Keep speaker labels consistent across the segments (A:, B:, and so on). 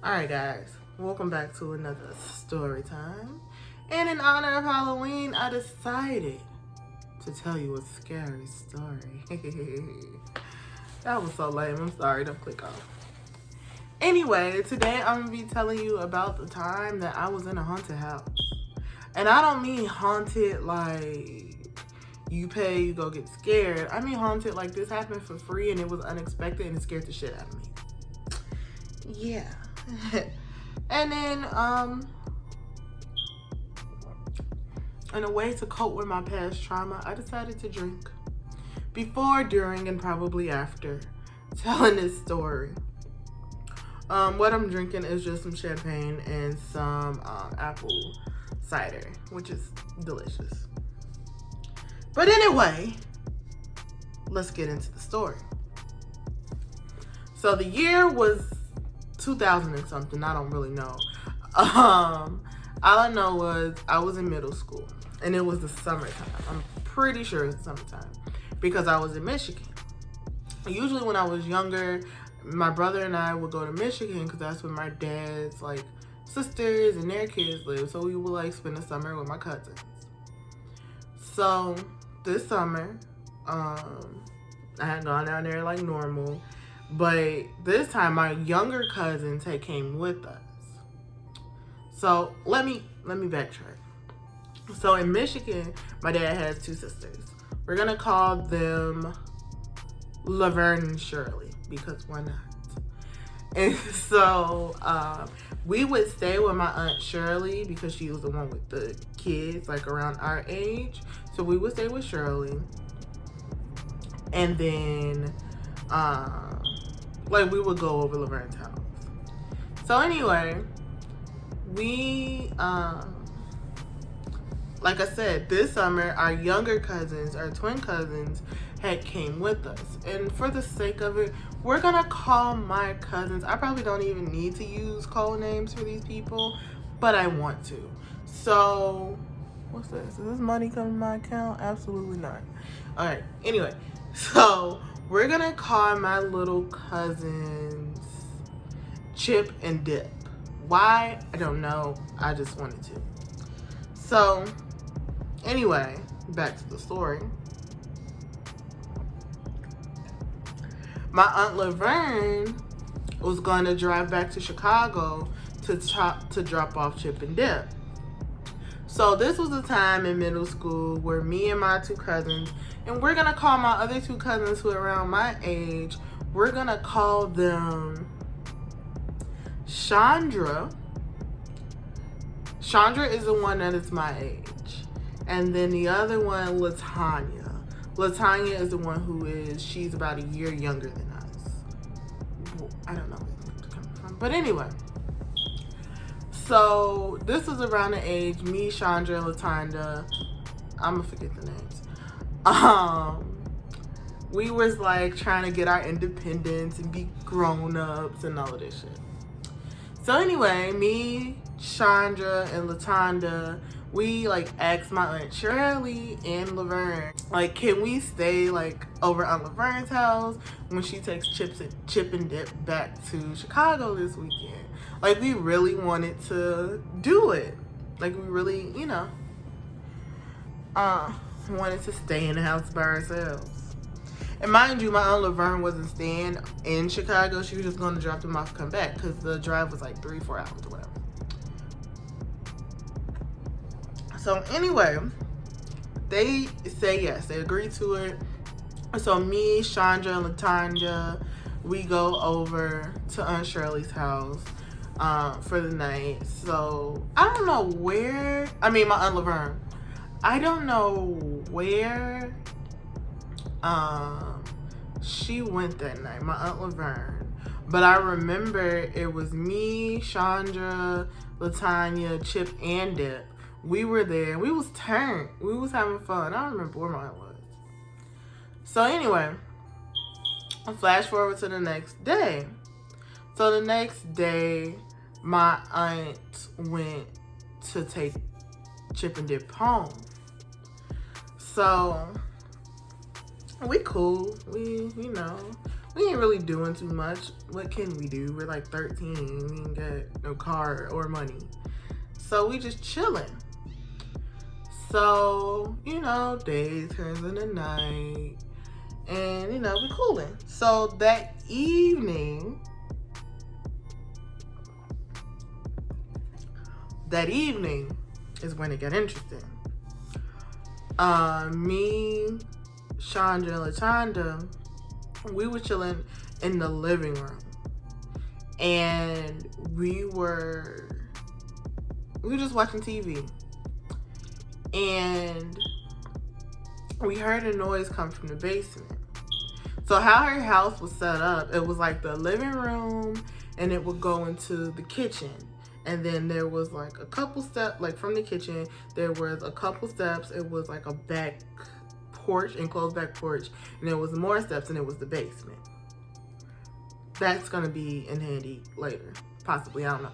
A: Alright guys, welcome back to another story time. And in honor of Halloween, I decided to tell you a scary story. That was so lame, I'm sorry, don't click off. Anyway, today I'm going to be telling you about the time that I was in a haunted house. And I don't mean haunted like you pay, you go get scared. I mean haunted like this happened for free and it was unexpected and it scared the shit out of me. Yeah. And then, in a way to cope with my past trauma, I decided to drink. Before, during, and probably after telling this story. What I'm drinking is just some champagne and some apple cider, which is delicious. But anyway, let's get into the story. So the year was 2000 and something, I don't really know. All I know was I was in middle school and it was the summertime. I'm pretty sure it's summertime because I was in Michigan. Usually when I was younger, my brother and I would go to Michigan because that's where my dad's like sisters and their kids live. So we would like spend the summer with my cousins. So this summer, I had gone down there like normal. But this time, my younger cousins had came with us. So let me backtrack. So in Michigan, my dad has two sisters. We're gonna call them Laverne and Shirley because why not? And so we would stay with my aunt Shirley because she was the one with the kids like around our age. So we would stay with Shirley, and then like we would go over Laverne's house. So anyway, we like I said, this summer our younger cousins, our twin cousins, had came with us. And for the sake of it, we're gonna call my cousins. I probably don't even need to use code names for these people, but I want to. So what's this? Is this money coming to my account? Absolutely not. Alright, anyway, so we're gonna call my little cousins Chip and Dip. Why? I don't know. I just wanted to. So, anyway, back to the story. My Aunt Laverne was going to drive back to Chicago to drop off Chip and Dip. So this was a time in middle school where me and my two cousins, and we're going to call my other two cousins who are around my age, we're going to call them Chandra. Chandra is the one that is my age. And then the other one, Latanya. Latanya is the one she's about a year younger than us. I don't know where it's coming from. But anyway. So this was around the age, me, Chandra, Latanya, I'm gonna forget the names. We was like trying to get our independence and be grown-ups and all of this shit. So anyway, me, Chandra, and Latanya, we like asked my Aunt Shirley and Laverne, like, can we stay like over at Laverne's house when she takes Chip and Dip back to Chicago this weekend? Like, we really wanted to do it. Like, we really, wanted to stay in the house by ourselves. And mind you, my Aunt Laverne wasn't staying in Chicago. She was just going to drop them off and come back because the drive was like 3-4 hours or whatever. So anyway, they say yes. They agreed to it. So me, Chandra, and Latanya, we go over to Aunt Shirley's house for the night. So I don't know where, my Aunt Laverne, I don't know where she went that night, my Aunt Laverne. But I remember it was me, Chandra, Latanya, Chip, and Dip. We were there. We was turned. We was having fun. I don't remember where mine was. So anyway, flash forward to the next day. So the next day, my aunt went to take Chip and Dip home. So we cool. We we ain't really doing too much. What can we do? We're like 13. We ain't got no car or money. So we just chilling. So, you know, day turns into night. And, you know, we cooling. So that evening is when it got interesting. Me, Chandra, and LaShonda, we were chilling in the living room. And we were just watching TV. And we heard a noise come from the basement. So how her house was set up, it was like the living room, and it would go into the kitchen. And then there was like a couple steps, like from the kitchen, there was a couple steps. It was like a back porch, enclosed back porch. And there was more steps, and it was the basement. That's gonna be in handy later, possibly, I don't know.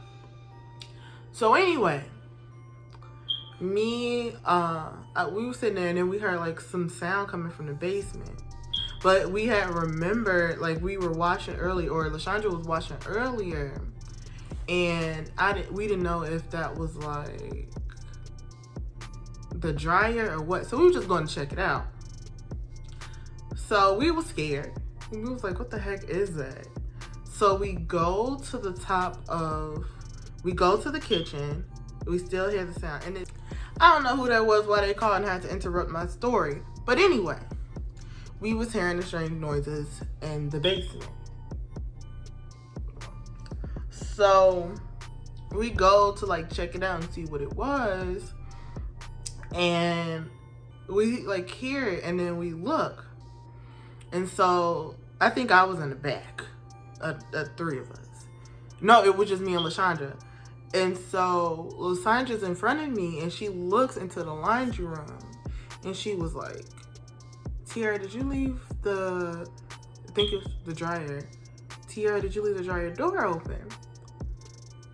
A: So anyway, we were sitting there, and then we heard like some sound coming from the basement. But we had remembered, like we were washing early, or LaShonda was washing earlier, and we didn't know if that was like the dryer or what. So we were just going to check it out. So we were scared. We was like, what the heck is that? So we go to the kitchen. We still hear the sound. And I don't know who that was, why they called and had to interrupt my story. But anyway, we was hearing the strange noises in the basement. So we go to like check it out and see what it was. And we like hear it, and then we look. And so I think I was in the back, three of us. No, it was just me and LaShonda. And so LaShonda's in front of me, and she looks into the laundry room, and she was like, Tiara, did you leave I think it's the dryer. Tiara, did you leave the dryer door open?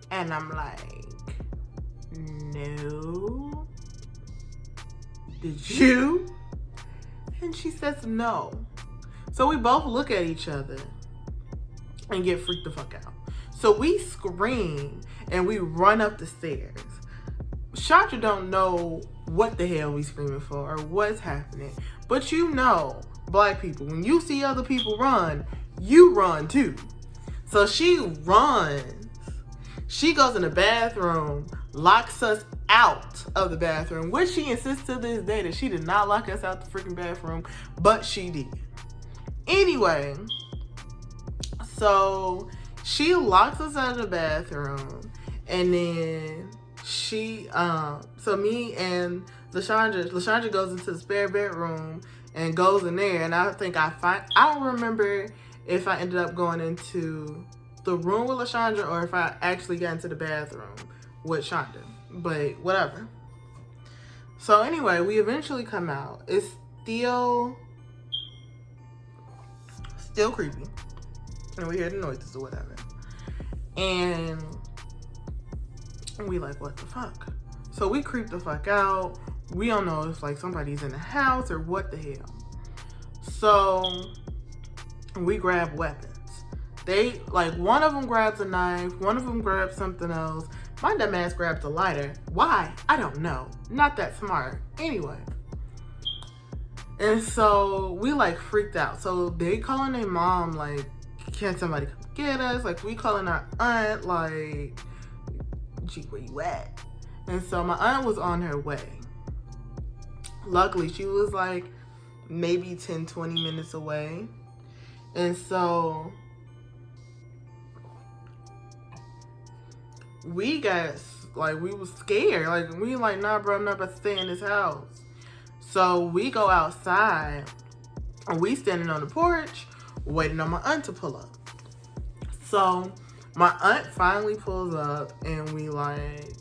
A: And I'm like, no. Did you? And she says no. So we both look at each other and get freaked the fuck out. So we scream and we run up the stairs. Chandra don't know what the hell we screaming for or what's happening. But you know, black people, when you see other people run, you run too. So she runs. She goes in the bathroom, locks us out of the bathroom, which she insists to this day that she did not lock us out the freaking bathroom, but she did. Anyway, so she locks us out of the bathroom, and then so me and LaShonda goes into the spare bedroom and goes in there, and I don't remember if I ended up going into the room with LaShonda or if I actually got into the bathroom with Shonda, but whatever. So anyway, we eventually come out. It's still creepy, and we hear the noises or whatever, and we like, what the fuck? So we creep the fuck out. We don't know if like somebody's in the house or what the hell. So we grab weapons. They, like, one of them grabs a knife, one of them grabs something else. My dumbass grabs a lighter. Why? I don't know. Not that smart. Anyway. And so we like freaked out. So they calling their mom, like, can somebody come get us? Like, we calling our aunt, like, gee, where you at? And so my aunt was on her way. Luckily, she was like maybe 10-20 minutes away. And so we got, like, we was scared. Like, we like, nah, bro, I'm not about to stay in this house. So we go outside, and we standing on the porch, waiting on my aunt to pull up. So my aunt finally pulls up, and we, like,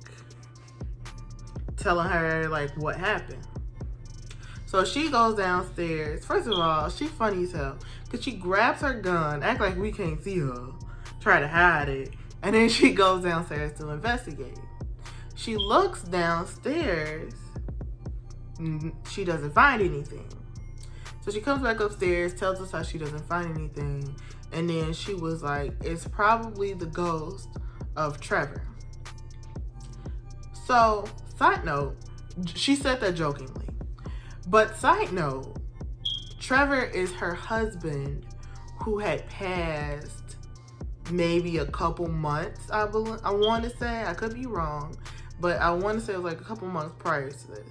A: telling her, like, what happened. So she goes downstairs. First of all, she funny as hell, because she grabs her gun, act like we can't see her, try to hide it, and then she goes downstairs to investigate. She looks downstairs, she doesn't find anything. So she comes back upstairs, tells us how she doesn't find anything, And then she was like, it's probably the ghost of Trevor. So, side note, she said that jokingly. But side note, Trevor is her husband who had passed maybe a couple months, I want to say. I could be wrong. But I want to say it was like a couple months prior to this.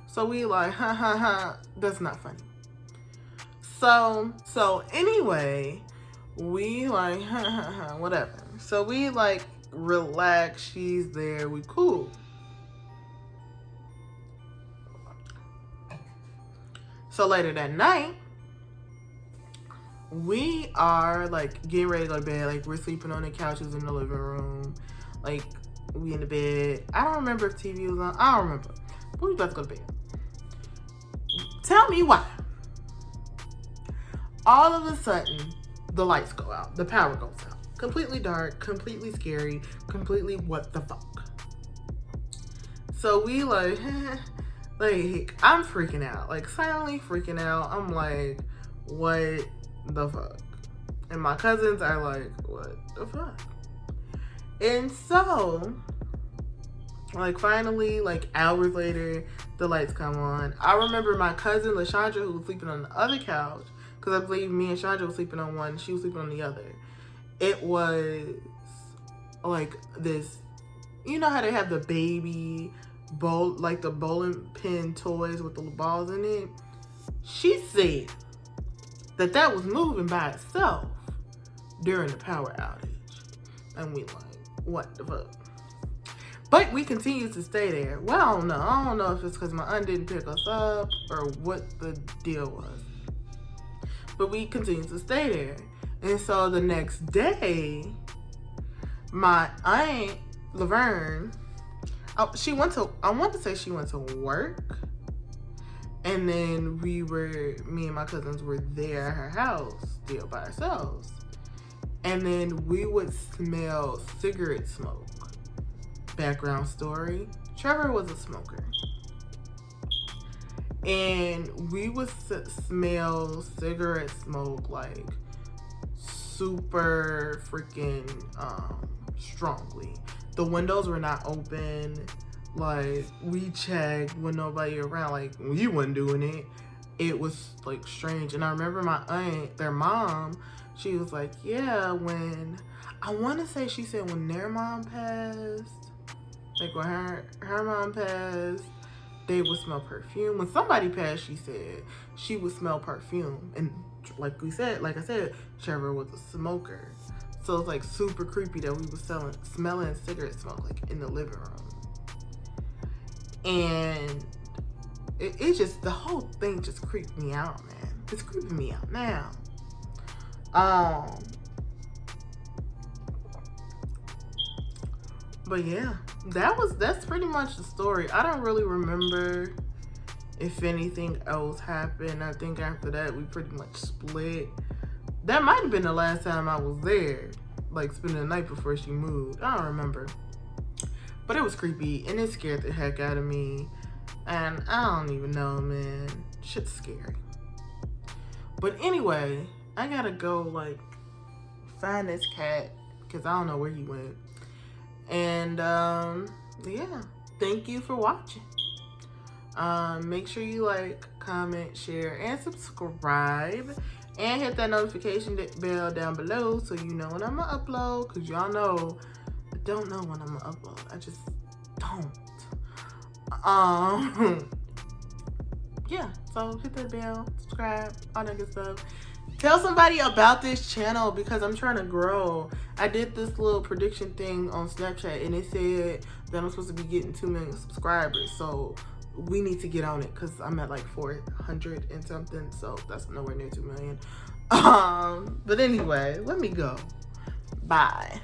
A: So we like, ha ha ha, that's not funny. So anyway, we like, ha ha ha, whatever. So we like relax, she's there, we cool. So later that night, we are like getting ready to go to bed. Like we're sleeping on the couches in the living room. Like we in the bed. I don't remember if TV was on. I don't remember. But we about to go to bed. Tell me why. All of a sudden, the lights go out. The power goes out. Completely dark, completely scary, completely what the fuck. So we like I'm freaking out. Like silently freaking out. I'm like, what the fuck? And my cousins are like, what the fuck? And so, like finally, like hours later, the lights come on. I remember my cousin LaShondra, who was sleeping on the other couch, because I believe me and Chandra was sleeping on one, she was sleeping on the other. It was like this, you know how they have the baby bowl, like the bowling pin toys with the balls in it? She said that was moving by itself during the power outage. And we like, what the fuck? But we continued to stay there. Well, I don't know. I don't know if it's because my aunt didn't pick us up or what the deal was. But we continued to stay there. And so the next day, my aunt, Laverne, I want to say she went to work. And then me and my cousins were there at her house, still by ourselves. And then we would smell cigarette smoke. Background story, Trevor was a smoker. And we would smell cigarette smoke like super freaking strongly. The windows were not open. Like we checked when nobody around. Like we wasn't doing it. It was like strange. And I remember my aunt, their mom, she was like, yeah, when I want to say she said when their mom passed, like when her mom passed, they would smell perfume. When somebody passed, she said she would smell perfume. And like I said, Trevor was a smoker. So it's like super creepy that we were smelling cigarette smoke like in the living room. And it just, the whole thing just creeped me out, man. It's creeping me out now. But yeah, that's pretty much the story. I don't really remember if anything else happened. I think after that we pretty much split. That might have been the last time I was there, like spending the night before she moved. I don't remember. But it was creepy and it scared the heck out of me. And I don't even know, man. Shit's scary. But anyway, I gotta go like find this cat because I don't know where he went. And yeah, thank you for watching. Make sure you like, comment, share, and subscribe. And hit that notification bell down below so you know when I'm gonna upload. Because y'all know I don't know when I'm gonna upload. I just don't. Yeah, so hit that bell, subscribe, all that good stuff. Tell somebody about this channel because I'm trying to grow. I did this little prediction thing on Snapchat and it said that I'm supposed to be getting 2 million subscribers. So we need to get on it because I'm at like 400 and something. So that's nowhere near 2 million. But anyway, let me go. Bye.